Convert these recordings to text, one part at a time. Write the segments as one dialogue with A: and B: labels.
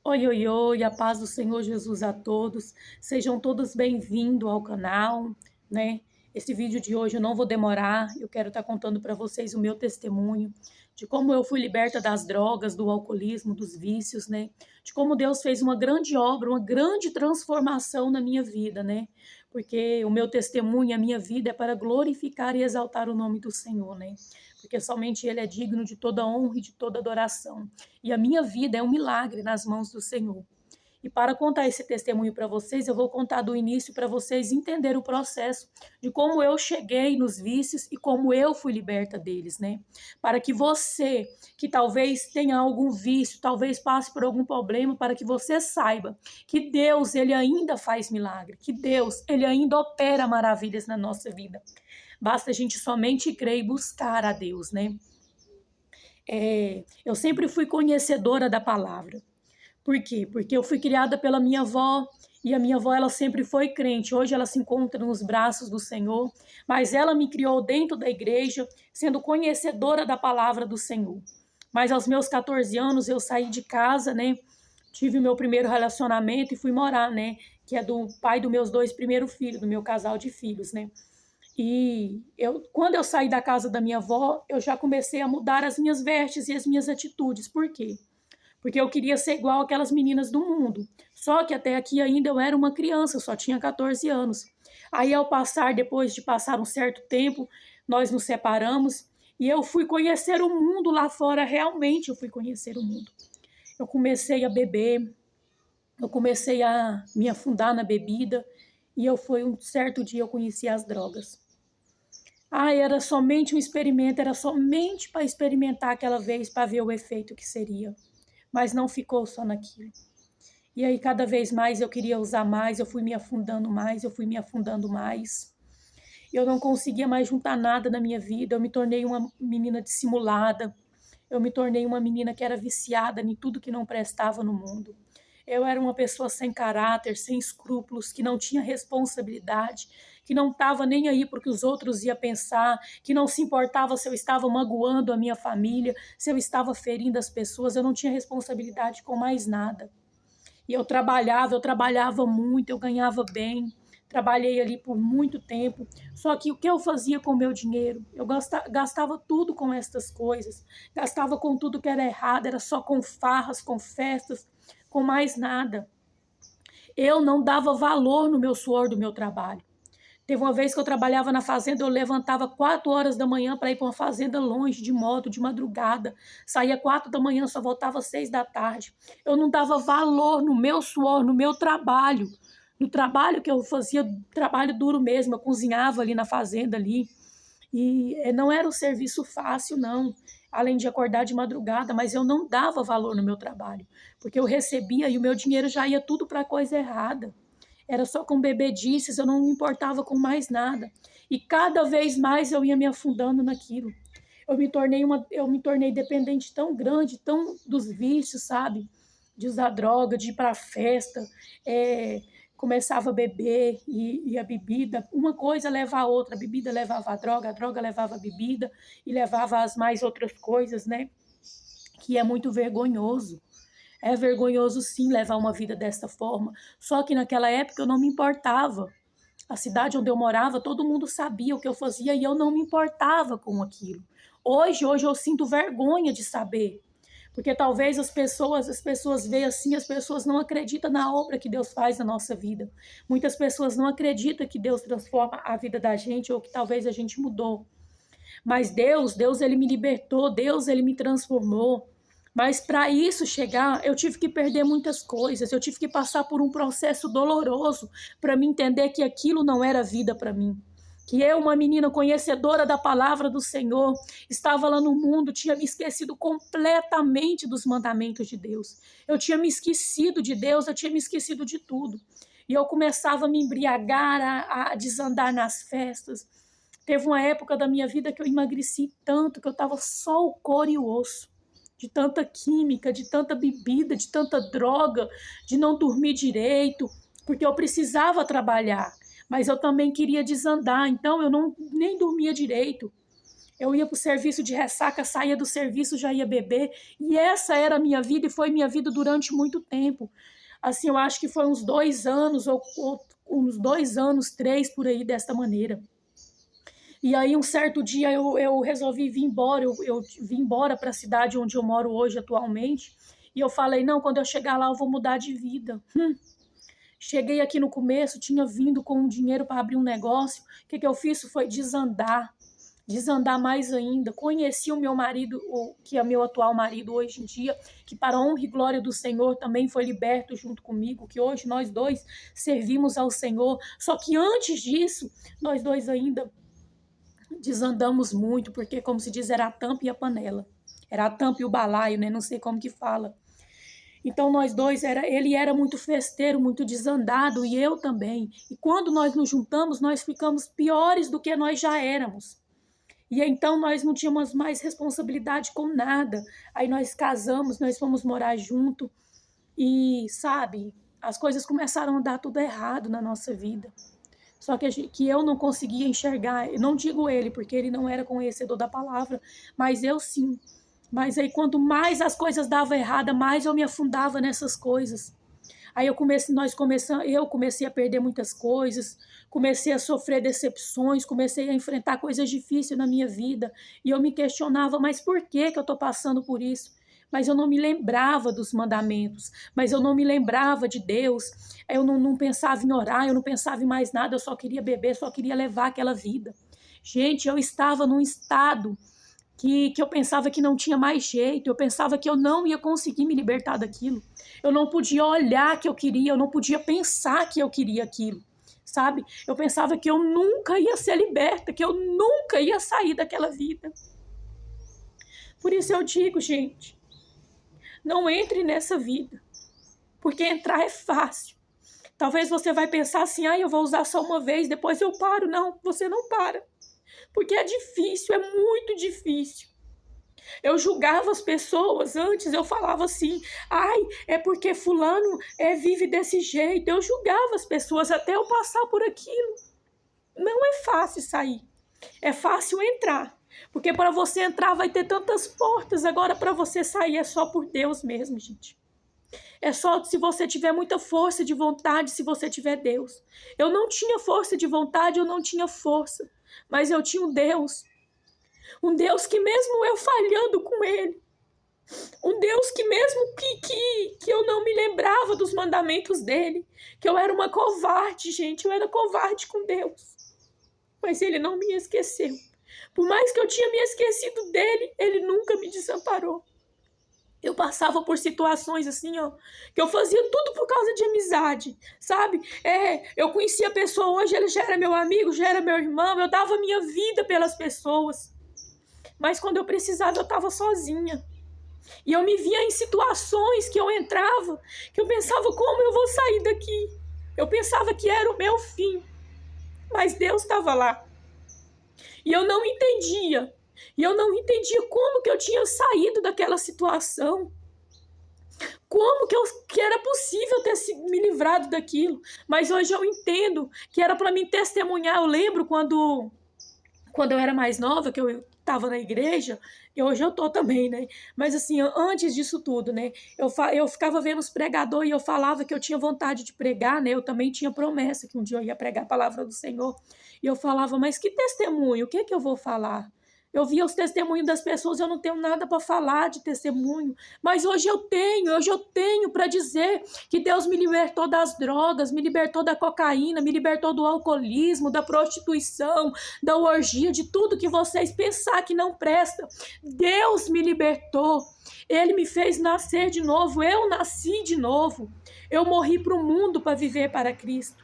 A: Oi, oi, oi, a paz do Senhor Jesus a todos. Sejam todos bem-vindos ao canal, né? Esse vídeo de hoje eu não vou demorar, eu quero estar contando para vocês o meu testemunho de como eu fui liberta das drogas, do alcoolismo, dos vícios, né? De como Deus fez uma grande obra, uma grande transformação na minha vida, né? Porque o meu testemunho, a minha vida é para glorificar e exaltar o nome do Senhor, né? Porque somente Ele é digno de toda honra e de toda adoração. E a minha vida é um milagre nas mãos do Senhor. E para contar esse testemunho para vocês, eu vou contar do início para vocês entenderem o processo de como eu cheguei nos vícios e como eu fui liberta deles, né? Para que você, que talvez tenha algum vício, talvez passe por algum problema, para que você saiba que Deus, ele ainda faz milagre, que Deus, ele ainda opera maravilhas na nossa vida. Basta a gente somente crer e buscar a Deus, né? Eu sempre fui conhecedora da palavra. Por quê? Porque eu fui criada pela minha avó, e a minha avó ela sempre foi crente. Hoje ela se encontra nos braços do Senhor, mas ela me criou dentro da igreja, sendo conhecedora da palavra do Senhor. Mas aos meus 14 anos eu saí de casa, né? Tive o meu primeiro relacionamento e fui morar, né? Que é do pai dos meus dois primeiros filhos, do meu casal de filhos, né? Quando eu saí da casa da minha avó, eu já comecei a mudar as minhas vestes e as minhas atitudes. Por quê? Porque eu queria ser igual aquelas meninas do mundo. Só que até aqui ainda eu era uma criança, eu só tinha 14 anos. Aí depois de passar um certo tempo, nós nos separamos e eu fui conhecer o mundo lá fora, realmente eu fui conhecer o mundo. Eu comecei a beber, eu comecei a me afundar na bebida e um certo dia eu conheci as drogas. Era somente um experimento, era somente para experimentar aquela vez, para ver o efeito que seria. Mas não ficou só naquilo. E aí, cada vez mais eu queria usar mais, eu fui me afundando mais, eu fui me afundando mais. Eu não conseguia mais juntar nada na minha vida, eu me tornei uma menina dissimulada, eu me tornei uma menina que era viciada em tudo que não prestava no mundo. Eu era uma pessoa sem caráter, sem escrúpulos, que não tinha responsabilidade, que não estava nem aí para o que os outros iam pensar, que não se importava se eu estava magoando a minha família, se eu estava ferindo as pessoas, eu não tinha responsabilidade com mais nada. E eu trabalhava muito, eu ganhava bem, trabalhei ali por muito tempo. Só que o que eu fazia com o meu dinheiro? Eu gastava tudo com estas coisas, gastava com tudo que era errado, era só com farras, com festas, com mais nada. Eu não dava valor no meu suor do meu trabalho. Teve uma vez que eu trabalhava na fazenda, eu levantava 4 horas da manhã para ir para uma fazenda longe, de moto, de madrugada. Saía 4 da manhã, só voltava 6 da tarde. Eu não dava valor no meu suor, no meu trabalho. No trabalho que eu fazia, trabalho duro mesmo. Eu cozinhava ali na fazenda ali. E não era um serviço fácil, não. Além de acordar de madrugada, mas eu não dava valor no meu trabalho. Porque eu recebia e o meu dinheiro já ia tudo para coisa errada. Era só com bebedices, eu não me importava com mais nada. E cada vez mais eu ia me afundando naquilo. Eu me tornei dependente tão grande, tão dos vícios, sabe? De usar droga, de ir para festa, começava a beber e a bebida, uma coisa leva a outra, a bebida levava a droga levava a bebida e levava as mais outras coisas, né? Que é muito vergonhoso. É vergonhoso, sim, levar uma vida dessa forma. Só que naquela época eu não me importava. A cidade onde eu morava, todo mundo sabia o que eu fazia e eu não me importava com aquilo. Hoje eu sinto vergonha de saber. Porque talvez as pessoas veem assim, as pessoas não acreditam na obra que Deus faz na nossa vida. Muitas pessoas não acreditam que Deus transforma a vida da gente ou que talvez a gente mudou. Mas Deus ele me libertou, Deus ele me transformou. Mas para isso chegar, eu tive que perder muitas coisas, eu tive que passar por um processo doloroso para me entender que aquilo não era vida para mim. Que eu, uma menina conhecedora da palavra do Senhor, estava lá no mundo, tinha me esquecido completamente dos mandamentos de Deus. Eu tinha me esquecido de Deus, eu tinha me esquecido de tudo. E eu começava a me embriagar, a desandar nas festas. Teve uma época da minha vida que eu emagreci tanto que eu estava só o couro e o osso. De tanta química, de tanta bebida, de tanta droga, de não dormir direito, porque eu precisava trabalhar, mas eu também queria desandar, então eu nem dormia direito. Eu ia para o serviço de ressaca, saía do serviço, já ia beber. E essa era a minha vida e foi minha vida durante muito tempo. Assim, eu acho que foi uns 2 anos, ou uns 2 anos, 3 por aí, desta maneira. E aí, um certo dia, eu resolvi vir embora. Eu vim embora para a cidade onde eu moro hoje, atualmente. E eu falei, não, quando eu chegar lá, eu vou mudar de vida. Cheguei aqui no começo, tinha vindo com um dinheiro para abrir um negócio. O que eu fiz foi desandar mais ainda. Conheci o meu marido, que é meu atual marido hoje em dia, que para a honra e glória do Senhor também foi liberto junto comigo, que hoje nós dois servimos ao Senhor. Só que antes disso, nós dois ainda desandamos muito, porque, como se diz, era a tampa e a panela. Era a tampa e o balaio, né? Não sei como que fala. Então, nós dois, ele era muito festeiro, muito desandado, e eu também. E quando nós nos juntamos, nós ficamos piores do que nós já éramos. E então, nós não tínhamos mais responsabilidade com nada. Aí nós casamos, nós fomos morar junto. E, sabe, as coisas começaram a dar tudo errado na nossa vida. Só que eu não conseguia enxergar, eu não digo ele, porque ele não era conhecedor da palavra, mas eu sim. Mas aí quanto mais as coisas davam errada, mais eu me afundava nessas coisas. Aí eu comecei a perder muitas coisas, comecei a sofrer decepções, comecei a enfrentar coisas difíceis na minha vida. E eu me questionava, mas por que eu estou passando por isso? Mas eu não me lembrava dos mandamentos, mas eu não me lembrava de Deus, eu não pensava em orar, eu não pensava em mais nada, eu só queria beber, só queria levar aquela vida. Gente, eu estava num estado que eu pensava que não tinha mais jeito, eu pensava que eu não ia conseguir me libertar daquilo. Eu não podia olhar que eu queria, eu não podia pensar que eu queria aquilo, sabe? Eu pensava que eu nunca ia ser liberta, que eu nunca ia sair daquela vida. Por isso eu digo, gente, não entre nessa vida, porque entrar é fácil. Talvez você vai pensar assim, eu vou usar só uma vez, depois eu paro. Não, você não para, porque é difícil, é muito difícil. Eu julgava as pessoas antes, eu falava assim, é porque fulano vive desse jeito. Eu julgava as pessoas até eu passar por aquilo. Não é fácil sair, é fácil entrar. Porque para você entrar vai ter tantas portas, agora para você sair é só por Deus mesmo, gente. É só se você tiver muita força de vontade, se você tiver Deus. Eu não tinha força de vontade, eu não tinha força, mas eu tinha um Deus que mesmo eu falhando com Ele, um Deus que mesmo que eu não me lembrava dos mandamentos dEle, que eu era uma covarde, gente, eu era covarde com Deus, mas Ele não me esqueceu. Por mais que eu tinha me esquecido dEle, Ele nunca me desamparou. Eu passava por situações assim, que eu fazia tudo por causa de amizade, sabe? Eu conhecia a pessoa hoje, ele já era meu amigo, já era meu irmão, eu dava minha vida pelas pessoas. Mas quando eu precisava, eu estava sozinha. E eu me via em situações que eu entrava, que eu pensava, como eu vou sair daqui? Eu pensava que era o meu fim. Mas Deus estava lá. E eu não entendia. E eu não entendia como que eu tinha saído daquela situação. Como que era possível ter me livrado daquilo. Mas hoje eu entendo que era para mim testemunhar. Eu lembro quando eu era mais nova, que eu estava na igreja, e hoje eu estou também, né? Mas assim, antes disso tudo, né? Eu ficava vendo os pregadores e eu falava que eu tinha vontade de pregar, né? Eu também tinha promessa que um dia eu ia pregar a palavra do Senhor. E eu falava, mas que testemunho? O que é que eu vou falar? Eu via os testemunhos das pessoas, eu não tenho nada para falar de testemunho. Mas hoje eu tenho para dizer que Deus me libertou das drogas, me libertou da cocaína, me libertou do alcoolismo, da prostituição, da orgia, de tudo que vocês pensar que não presta. Deus me libertou. Ele me fez nascer de novo, eu nasci de novo. Eu morri para o mundo para viver para Cristo.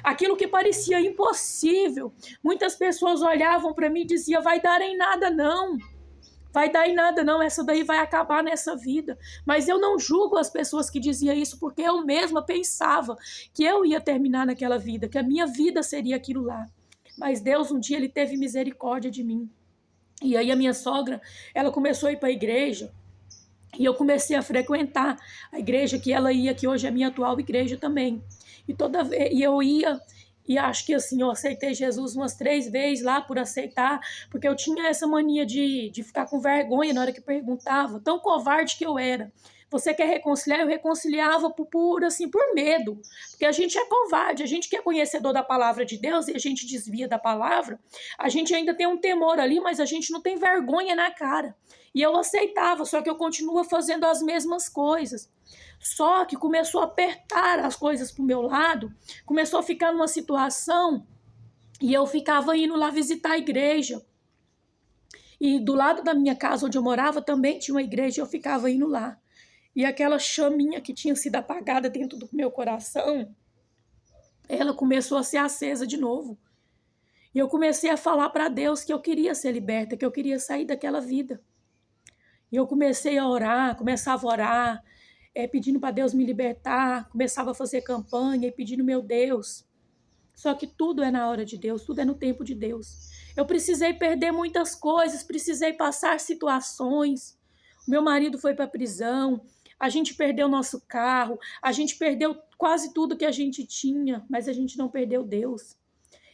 A: Aquilo que parecia impossível, muitas pessoas olhavam para mim e diziam, vai dar em nada não, essa daí vai acabar nessa vida. Mas eu não julgo as pessoas que diziam isso, porque eu mesma pensava que eu ia terminar naquela vida, que a minha vida seria aquilo lá. Mas Deus um dia Ele teve misericórdia de mim. E aí a minha sogra, ela começou a ir para a igreja, e eu comecei a frequentar a igreja que ela ia, que hoje é a minha atual igreja também. E eu ia, E acho que assim, eu aceitei Jesus umas 3 vezes lá por aceitar, porque eu tinha essa mania de ficar com vergonha na hora que perguntava, tão covarde que eu era. Você quer reconciliar? Eu reconciliava assim, por medo, porque a gente é covarde, a gente que é conhecedor da palavra de Deus e a gente desvia da palavra, a gente ainda tem um temor ali, mas a gente não tem vergonha na cara. E eu aceitava, só que eu continuo fazendo as mesmas coisas. Só que começou a apertar as coisas para o meu lado, começou a ficar numa situação e eu ficava indo lá visitar a igreja. E do lado da minha casa, onde eu morava, também tinha uma igreja e eu ficava indo lá. E aquela chaminha que tinha sido apagada dentro do meu coração, ela começou a ser acesa de novo. E eu comecei a falar para Deus que eu queria ser liberta, que eu queria sair daquela vida. E eu comecei a orar, começava a orar, pedindo para Deus me libertar, começava a fazer campanha e pedindo, meu Deus. Só que tudo é na hora de Deus, tudo é no tempo de Deus. Eu precisei perder muitas coisas, precisei passar situações. O meu marido foi para a prisão, a gente perdeu nosso carro, a gente perdeu quase tudo que a gente tinha, mas a gente não perdeu Deus.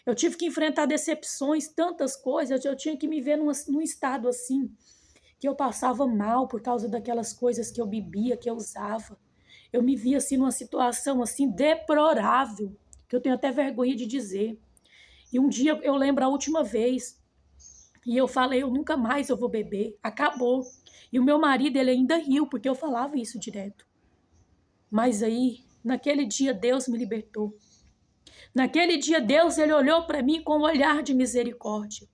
A: Eu tive que enfrentar decepções, tantas coisas, eu tinha que me ver num estado assim, que eu passava mal por causa daquelas coisas que eu bebia, que eu usava. Eu me via assim numa situação assim deplorável, que eu tenho até vergonha de dizer. E um dia eu lembro a última vez, e eu falei, eu nunca mais eu vou beber, acabou. E o meu marido, ele ainda riu, porque eu falava isso direto. Mas aí, naquele dia, Deus me libertou. Naquele dia, Deus, ele olhou para mim com um olhar de misericórdia.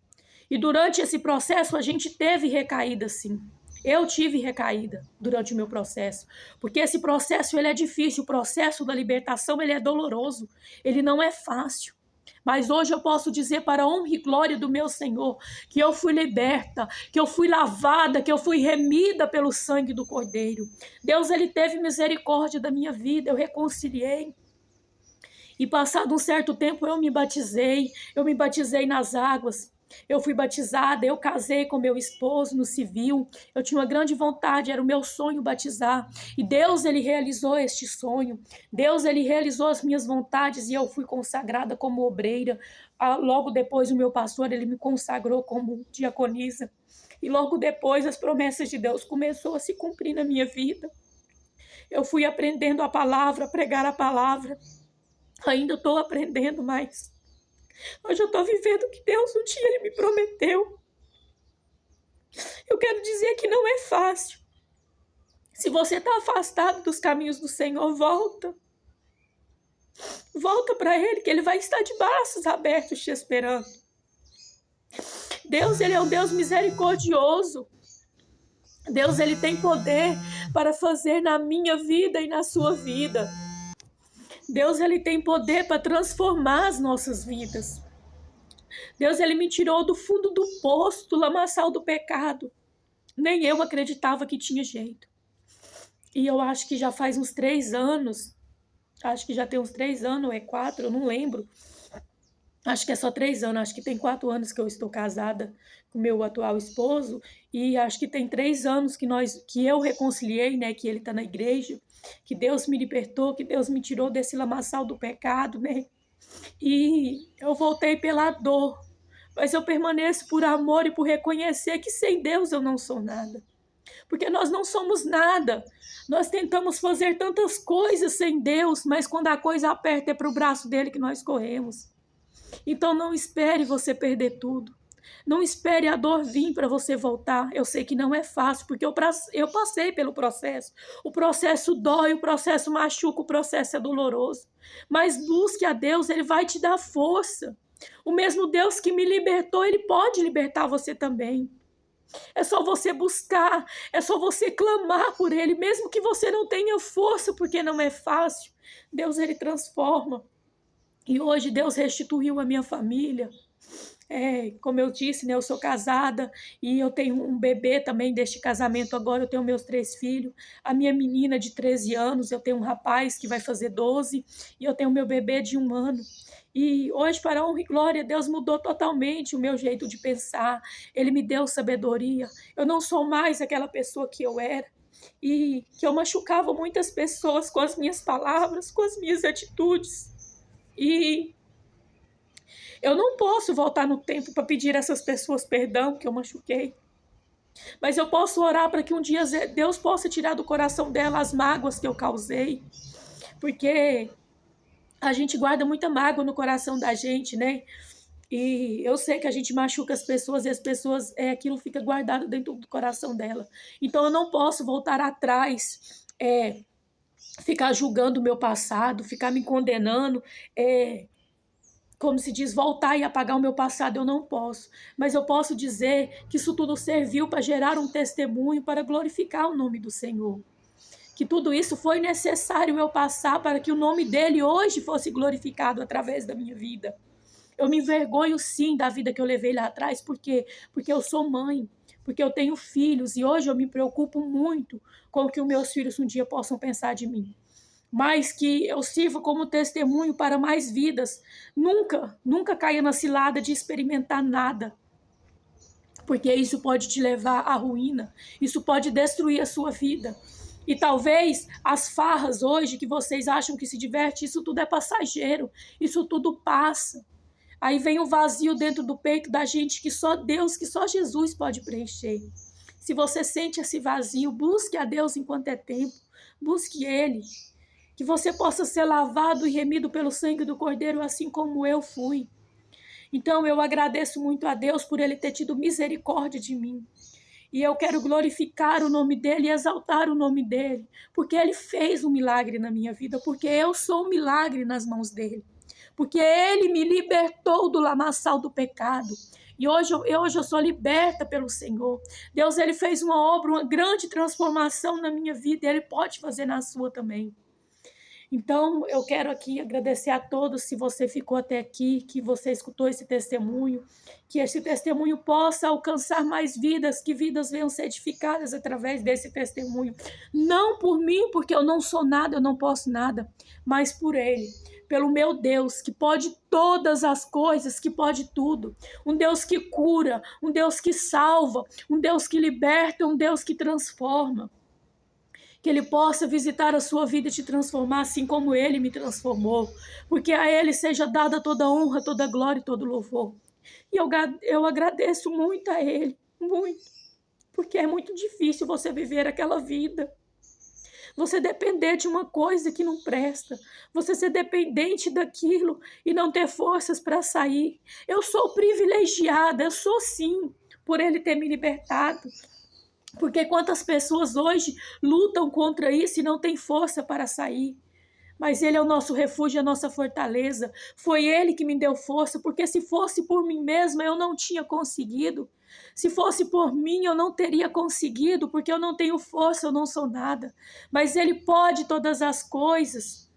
A: E durante esse processo, a gente teve recaída, sim. Eu tive recaída durante o meu processo, porque esse processo ele é difícil, o processo da libertação ele é doloroso, ele não é fácil. Mas hoje eu posso dizer para a honra e glória do meu Senhor que eu fui liberta, que eu fui lavada, que eu fui remida pelo sangue do Cordeiro. Deus ele teve misericórdia da minha vida, eu reconciliei. E passado um certo tempo eu me batizei nas águas. Eu fui batizada, eu casei com meu esposo no civil, eu tinha uma grande vontade, era o meu sonho batizar. E Deus, ele realizou este sonho. Deus, ele realizou as minhas vontades e eu fui consagrada como obreira. Logo depois o meu pastor, ele me consagrou como diaconisa. E logo depois as promessas de Deus começou a se cumprir na minha vida. Eu fui aprendendo a palavra, a pregar a palavra. Ainda estou aprendendo, mas hoje eu estou vivendo o que Deus um dia ele me prometeu. Eu quero dizer que não é fácil. Se você está afastado dos caminhos do Senhor, volta. Volta para Ele, que Ele vai estar de braços abertos te esperando. Deus, Ele é um Deus misericordioso. Deus, Ele tem poder para fazer na minha vida e na sua vida. Deus, ele tem poder para transformar as nossas vidas. Deus, ele me tirou do fundo do poço, do lamaçal do pecado. Nem eu acreditava que tinha jeito. E eu acho que já faz uns 3 anos, acho que já tem uns 3 anos, ou é 4, eu não lembro. Acho que é só 3 anos, acho que tem 4 anos que eu estou casada com meu atual esposo, e acho que tem 3 anos que eu reconciliei, né, que ele está na igreja, que Deus me libertou, que Deus me tirou desse lamaçal do pecado, né, e eu voltei pela dor, mas eu permaneço por amor e por reconhecer que sem Deus eu não sou nada, porque nós não somos nada, nós tentamos fazer tantas coisas sem Deus, mas quando a coisa aperta é para o braço dele que nós corremos. Então não espere você perder tudo. Não espere a dor vir para você voltar. Eu sei que não é fácil, porque eu passei pelo processo. O processo dói, o processo machuca, o processo é doloroso. Mas busque a Deus, Ele vai te dar força. O mesmo Deus que me libertou, Ele pode libertar você também. É só você buscar, é só você clamar por Ele, mesmo que você não tenha força, porque não é fácil. Deus, Ele transforma. E hoje Deus restituiu a minha família. Como eu disse, né, eu sou casada e eu tenho um bebê também deste casamento agora, eu tenho meus 3 filhos. A minha menina de 13 anos, eu tenho um rapaz que vai fazer 12 e eu tenho meu bebê de 1 ano. E hoje, para a honra e glória, Deus mudou totalmente o meu jeito de pensar. Ele me deu sabedoria. Eu não sou mais aquela pessoa que eu era. E que eu machucava muitas pessoas com as minhas palavras, com as minhas atitudes. E Eu não posso voltar no tempo para pedir a essas pessoas perdão que eu machuquei. Mas eu posso orar para que um dia Deus possa tirar do coração dela as mágoas que eu causei. Porque a gente guarda muita mágoa no coração da gente, né? E eu sei que a gente machuca as pessoas e as pessoas, aquilo fica guardado dentro do coração dela. Então eu não posso voltar atrás, ficar julgando o meu passado, ficar me condenando, como se diz, voltar e apagar o meu passado. Eu não posso. Mas eu posso dizer que isso tudo serviu para gerar um testemunho, para glorificar o nome do Senhor. Que tudo isso foi necessário eu passar para que o nome dele hoje fosse glorificado através da minha vida. Eu me envergonho sim da vida que eu levei lá atrás, porque eu sou mãe, porque eu tenho filhos e hoje eu me preocupo muito com o que os meus filhos um dia possam pensar de mim. Mas que eu sirva como testemunho para mais vidas. Nunca caia na cilada de experimentar nada, porque isso pode te levar à ruína, isso pode destruir a sua vida. E talvez as farras hoje que vocês acham que se diverte, isso tudo é passageiro, isso tudo passa. Aí vem o vazio dentro do peito da gente que só Deus, que só Jesus pode preencher. Se você sente esse vazio, busque a Deus enquanto é tempo, busque Ele. Que você possa ser lavado e remido pelo sangue do Cordeiro, assim como eu fui. Então eu agradeço muito a Deus por Ele ter tido misericórdia de mim. E eu quero glorificar o nome dEle e exaltar o nome dEle, porque Ele fez um milagre na minha vida, porque eu sou um milagre nas mãos dEle. Porque Ele me libertou do lamaçal do pecado. E hoje eu sou liberta pelo Senhor. Deus, Ele fez uma obra, uma grande transformação na minha vida, e Ele pode fazer na sua também. Então, eu quero aqui agradecer a todos, se você ficou até aqui, que você escutou esse testemunho, que esse testemunho possa alcançar mais vidas, que vidas venham ser edificadas através desse testemunho. Não por mim, porque eu não sou nada, eu não posso nada, mas por Ele, pelo meu Deus, que pode todas as coisas, que pode tudo. Um Deus que cura, um Deus que salva, um Deus que liberta, um Deus que transforma. Que Ele possa visitar a sua vida e te transformar assim como Ele me transformou. Porque a Ele seja dada toda honra, toda glória e todo louvor. E eu agradeço muito a Ele, muito. Porque é muito difícil você viver aquela vida. Você depender de uma coisa que não presta. Você ser dependente daquilo e não ter forças para sair. Eu sou privilegiada, eu sou sim, por Ele ter me libertado. Porque quantas pessoas hoje lutam contra isso e não têm força para sair. Mas Ele é o nosso refúgio, a nossa fortaleza. Foi Ele que me deu força, porque se fosse por mim mesma, eu não tinha conseguido. Se fosse por mim, eu não teria conseguido, porque eu não tenho força, eu não sou nada. Mas Ele pode todas as coisas.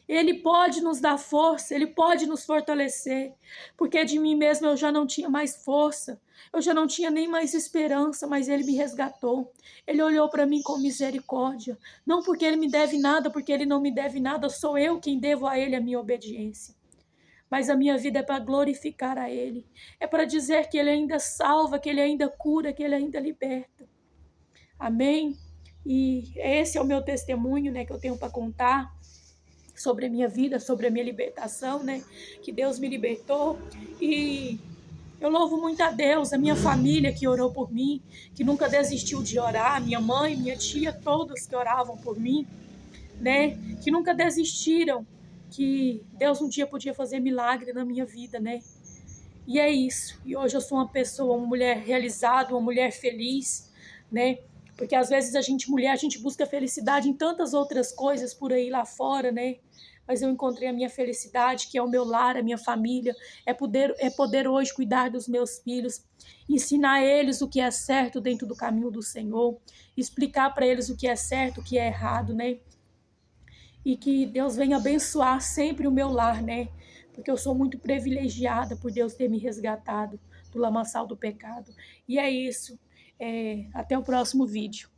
A: Ele pode nos dar força, Ele pode nos fortalecer, porque de mim mesma eu já não tinha mais força, eu já não tinha nem mais esperança, mas Ele me resgatou. Ele olhou para mim com misericórdia, não porque Ele me deve nada, porque Ele não me deve nada, sou eu quem devo a Ele a minha obediência. Mas a minha vida é para glorificar a Ele, é para dizer que Ele ainda salva, que Ele ainda cura, que Ele ainda liberta. Amém? E esse é o meu testemunho, né, que eu tenho para contar sobre a minha vida, sobre a minha libertação, né? Que Deus me libertou. E eu louvo muito a Deus, a minha família que orou por mim, que nunca desistiu de orar, minha mãe, minha tia, todos que oravam por mim, né? Que nunca desistiram, que Deus um dia podia fazer milagre na minha vida, né? E é isso. E hoje eu sou uma pessoa, uma mulher realizada, uma mulher feliz, né? Porque às vezes a gente, mulher, a gente busca felicidade em tantas outras coisas por aí lá fora, né? Mas eu encontrei a minha felicidade, que é o meu lar, a minha família, é poder hoje cuidar dos meus filhos, ensinar eles o que é certo dentro do caminho do Senhor, explicar para eles o que é certo, o que é errado, né? E que Deus venha abençoar sempre o meu lar, né? Porque eu sou muito privilegiada por Deus ter me resgatado do lamaçal do pecado. E é isso. Até o próximo vídeo.